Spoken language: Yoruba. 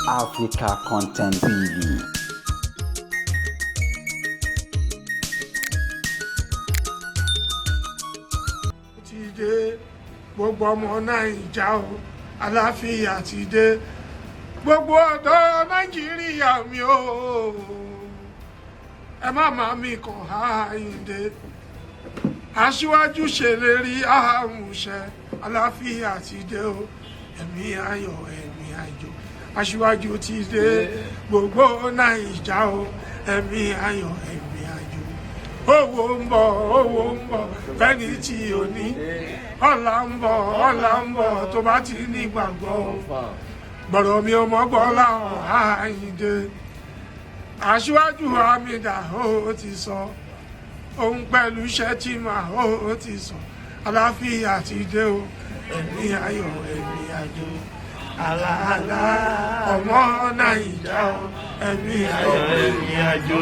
Africa Content TV. Ti dé gbogbo ọmọ Naija o, àlàáfíà ti dé gbogbo ọ̀dọ́ Nàìjíríà mi o, ẹ má má mi kàn Ayinde. Asiwaju ṣèlérí àmúṣẹ, àlàáfíà ti dé o, ẹ̀mí ayọ̀ ẹ̀mí àjò. Asiwaju ti dé gbogbo Naija o, ẹ̀mí ayọ̀ ẹ̀mí àjò. Owó ń bọ̀ fẹ́ni tí ò ní, ọ̀la ń bọ̀ tó bá ti ní gbàgbọ́. Gbọ̀rọ̀ mi ò mọ́ gbọ́ láwọn Ayinde. Asiwaju Hamida ó ti sọ, òun pẹ̀lú Shettima ó ti sọ, àlàáfíà ti dé o, ẹ̀mí ayọ̀ ẹ̀mí àjò. Àlàálá ọmọ Naija o, ẹ̀mí ayọ̀ ẹ̀mí àjò.